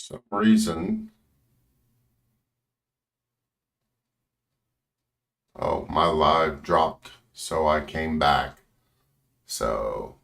Some reason, oh, my live dropped, so I came back. So,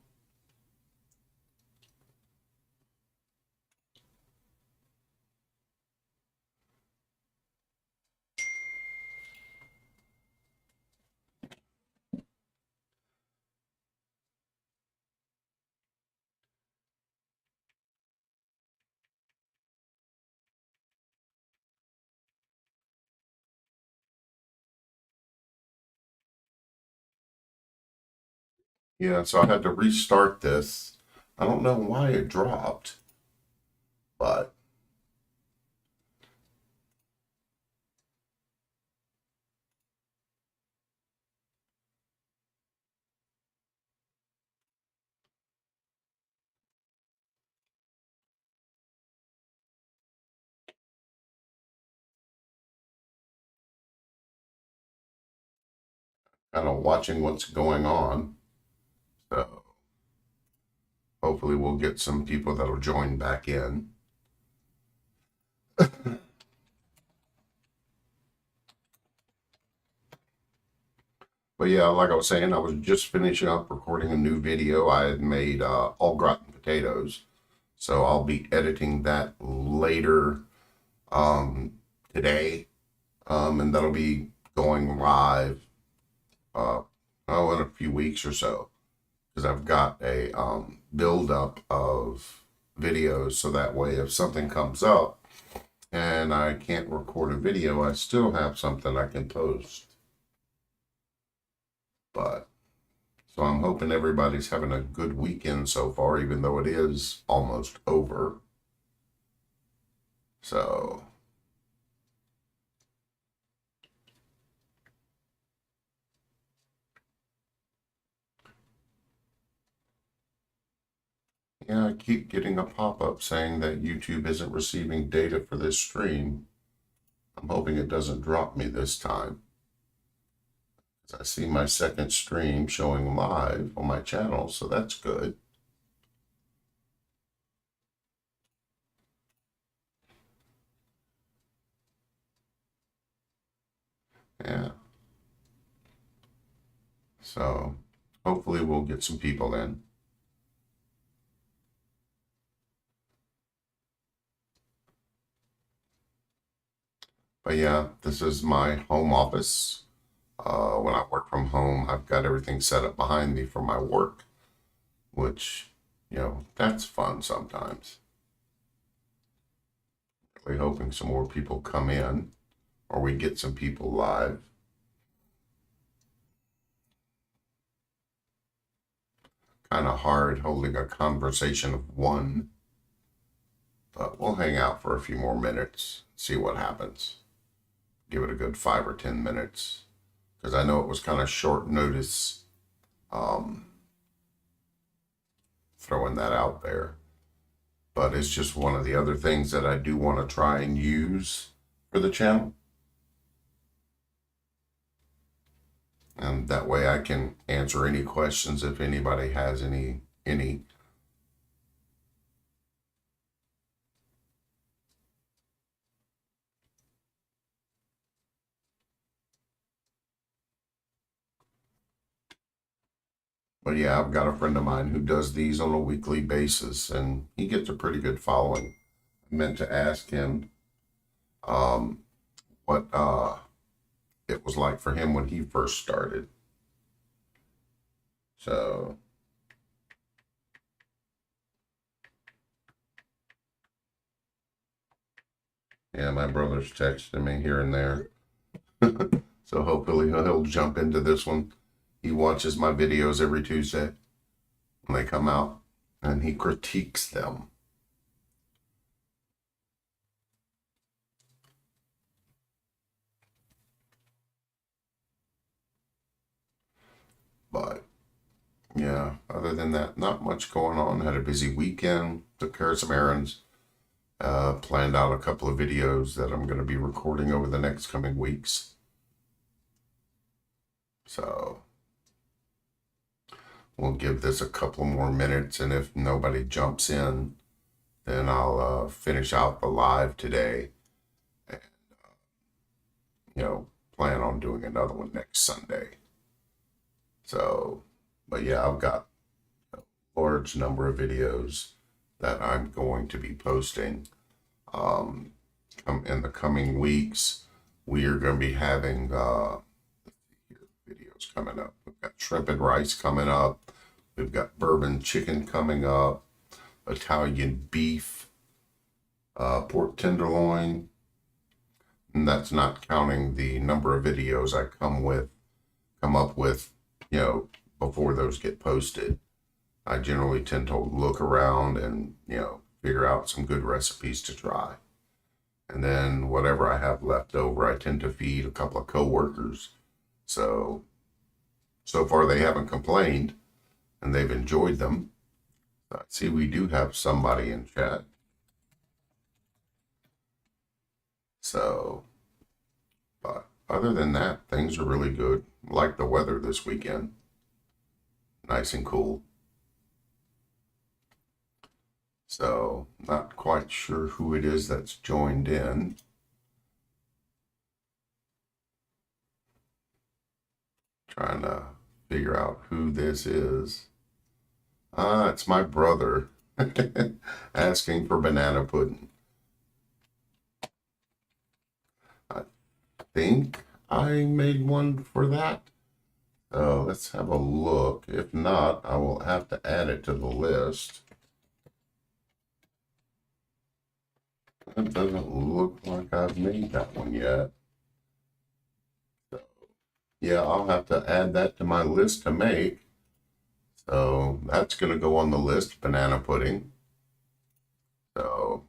yeah, so I had to restart this. I don't know why it dropped, but kind of watching what's going on. So, hopefully, we'll get some people that'll join back in. But yeah, like I was saying, I was just finishing up recording a new video. I had made au gratin potatoes. So I'll be editing that later today. And that'll be going live uh, in a few weeks or so. Because I've got a build up of videos. So that way, if something comes up and I can't record a video, I still have something I can post. But so I'm hoping everybody's having a good weekend so far, even though it is almost over. So, yeah, I keep getting a pop-up saying that YouTube isn't receiving data for this stream. I'm hoping it doesn't drop me this time. I see my second stream showing live on my channel, so that's good. Yeah. So hopefully we'll get some people in. But yeah, this is my home office. When I work from home, I've got everything set up behind me for my work, which, that's fun sometimes. Really hoping some more people come in or we get some people live. Kind of hard holding a conversation of one, but we'll hang out for a few more minutes, see what happens. Give it a good 5 or 10 minutes, because I know it was kind of short notice throwing that out there. But it's just one of the other things that I do want to try and use for the channel. And that way I can answer any questions if anybody has any. But yeah, I've got a friend of mine who does these on a weekly basis, and he gets a pretty good following. I meant to ask him what it was like for him when he first started. So, yeah, my brother's texting me here and there. So hopefully he'll jump into this one. He watches my videos every Tuesday when they come out, and he critiques them. But yeah, other than that, not much going on. Had a busy weekend, took care of some errands, planned out a couple of videos that I'm going to be recording over the next coming weeks. So we'll give this a couple more minutes, and if nobody jumps in, Then I'll finish out the live today, and you know, plan on doing another one next Sunday. So, but yeah, I've got a large number of videos that I'm going to be posting. In the coming weeks, we are going to be having videos coming up. We've got shrimp and rice coming up. We've got bourbon chicken coming up, Italian beef, pork tenderloin, and that's not counting the number of videos I come up with, you know, before those get posted. I generally tend to look around and, you know, figure out some good recipes to try. And then whatever I have left over, I tend to feed a couple of coworkers. So far they haven't complained and they've enjoyed them. I see we do have somebody in chat. So, but other than that, things are really good. Like the weather this weekend. Nice and cool. So, not quite sure who it is that's joined in. Trying to figure out who this is. It's my brother asking for banana pudding. I think I made one for that. So let's have a look. If not, I will have to add it to the list. It doesn't look like I've made that one yet. So, yeah, I'll have to add that to my list to make. So that's going to go on the list, banana pudding. So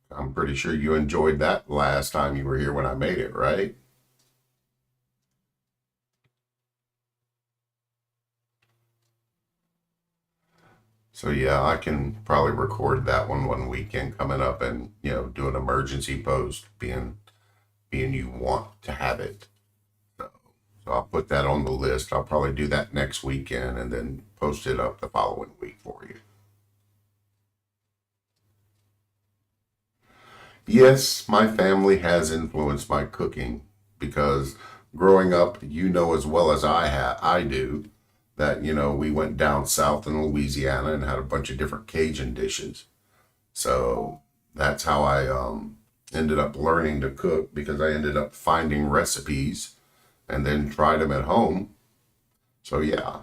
I'm pretty sure you enjoyed that last time you were here when I made it, right? So yeah, I can probably record that one weekend coming up and, you know, do an emergency post being you want to have it. So I'll put that on the list. I'll probably do that next weekend and then post it up the following week for you. Yes, my family has influenced my cooking because growing up, you know as well as I do, that, you know, we went down south in Louisiana and had a bunch of different Cajun dishes. So that's how I ended up learning to cook, because I ended up finding recipes and then tried them at home. So yeah,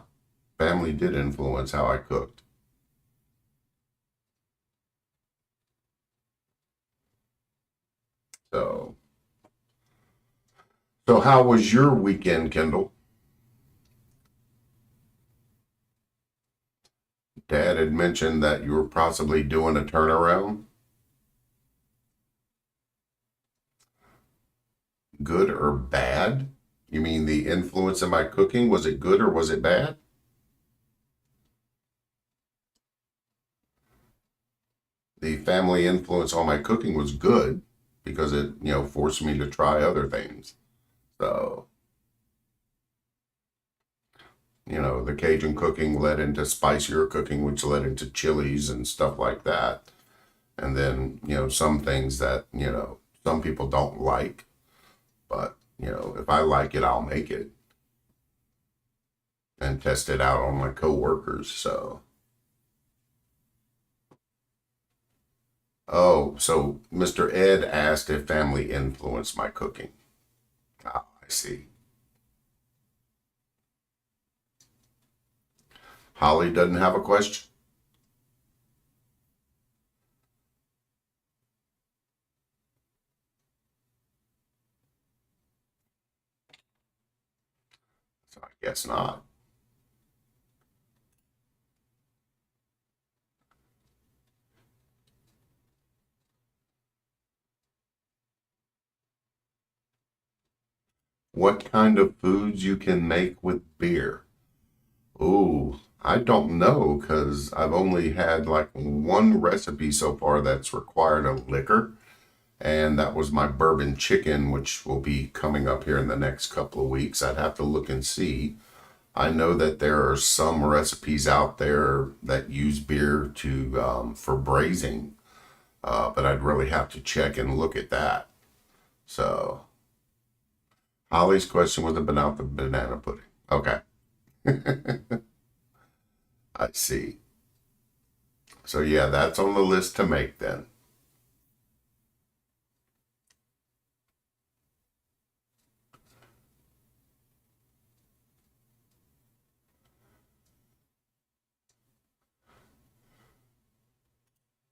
family did influence how I cooked. So, so how was your weekend, Kendall? Dad had mentioned that you were possibly doing a turnaround. Good or bad? You mean the influence of my cooking? Was it good or was it bad? The family influence on my cooking was good because it, you know, forced me to try other things. So, you know, the Cajun cooking led into spicier cooking, which led into chilies and stuff like that. And then, you know, some things that, you know, some people don't like, but, you know, if I like it, I'll make it and test it out on my coworkers. So, oh, so Mr. Ed asked if family influenced my cooking. Ah, I see. Holly doesn't have a question. So I guess not. What kind of foods you can make with beer? Oh, I don't know because I've only had like one recipe so far that's required a liquor, and that was my bourbon chicken, which will be coming up here in the next couple of weeks. I'd have to look and see. I know that there are some recipes out there that use beer to for braising. But I'd really have to check and look at that. So Holly's question was about the banana pudding. Okay. I see. So yeah, that's on the list to make then.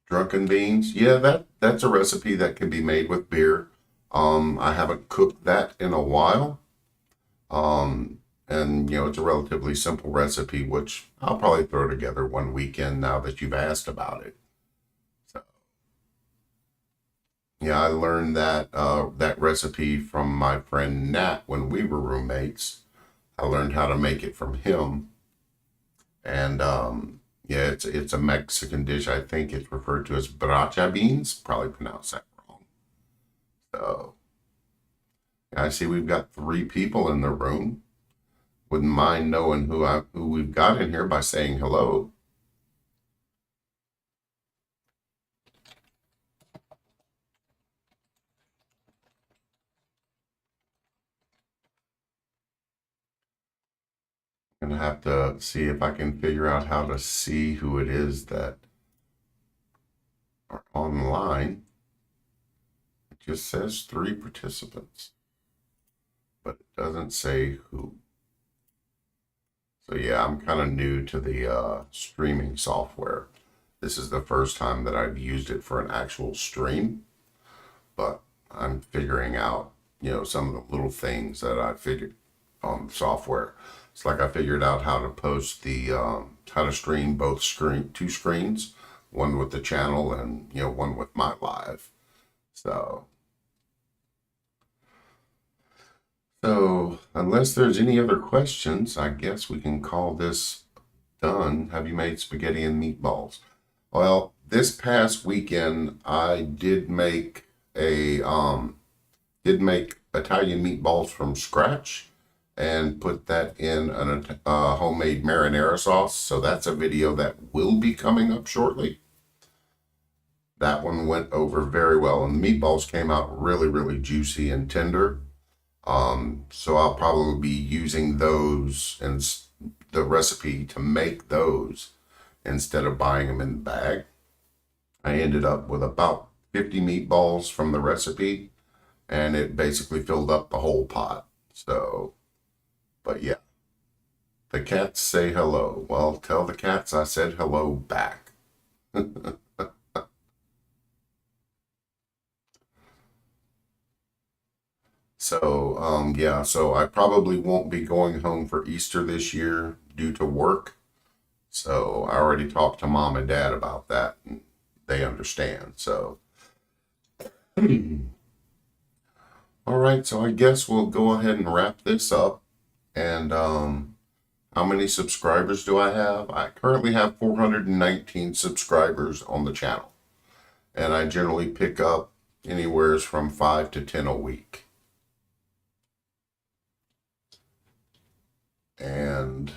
Drunken beans. Yeah, that's a recipe that can be made with beer. I haven't cooked that in a while. And it's a relatively simple recipe, which I'll probably throw together one weekend now that you've asked about it. So yeah, I learned that recipe from my friend Nat when we were roommates. I learned how to make it from him. And yeah, it's a Mexican dish. I think it's referred to as bracha beans. Probably pronounced that wrong. So yeah, I see we've got 3 people in the room. Wouldn't mind knowing who we've got in here by saying hello. Gonna have to see if I can figure out how to see who it is that are online. It just says 3 participants, but it doesn't say who. So yeah, I'm kind of new to the streaming software. This is the first time that I've used it for an actual stream, but I'm figuring out, some of the little things that I figured on the software. It's like I figured out how to post how to stream both 2 screens, one with the channel and, one with my live. So unless there's any other questions, I guess we can call this done. Have you made spaghetti and meatballs? Well, this past weekend I did make Italian meatballs from scratch and put that in a homemade marinara sauce. So that's a video that will be coming up shortly. That one went over very well, and the meatballs came out really, really juicy and tender. So I'll probably be using those and the recipe to make those instead of buying them in the bag. I ended up with about 50 meatballs from the recipe, and it basically filled up the whole pot. So, but yeah, the cats say hello. Well, tell the cats I said hello back. So, yeah, so I probably won't be going home for Easter this year due to work. So I already talked to mom and dad about that, and they understand. So, all right, so I guess we'll go ahead and wrap this up. And how many subscribers do I have? I currently have 419 subscribers on the channel, and I generally pick up anywhere from 5 to 10 a week. And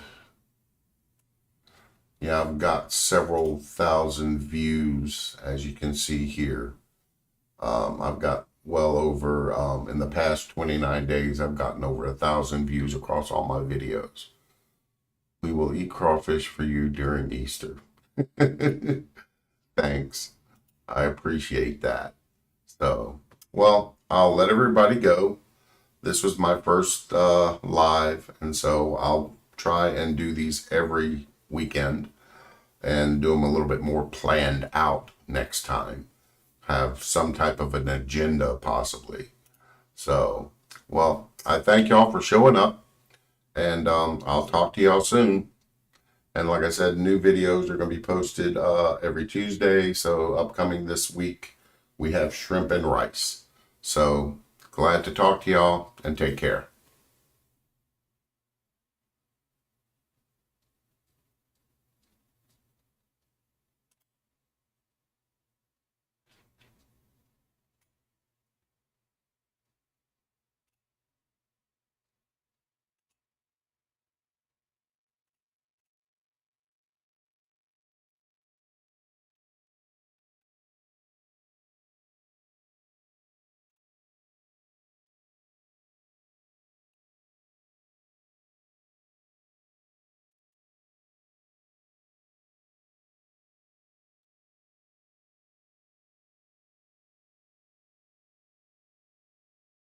yeah, I've got several thousand views, as you can see here. I've got well over, in the past 29 days, I've gotten over 1,000 views across all my videos. We will eat crawfish for you during Easter. Thanks. I appreciate that. So, well, I'll let everybody go. This was my first live, and so I'll try and do these every weekend and do them a little bit more planned out next time. Have some type of an agenda possibly. So, well, I thank y'all for showing up, and I'll talk to y'all soon. And like I said, new videos are going to be posted every Tuesday. So upcoming this week, we have shrimp and rice. So glad to talk to y'all, and take care.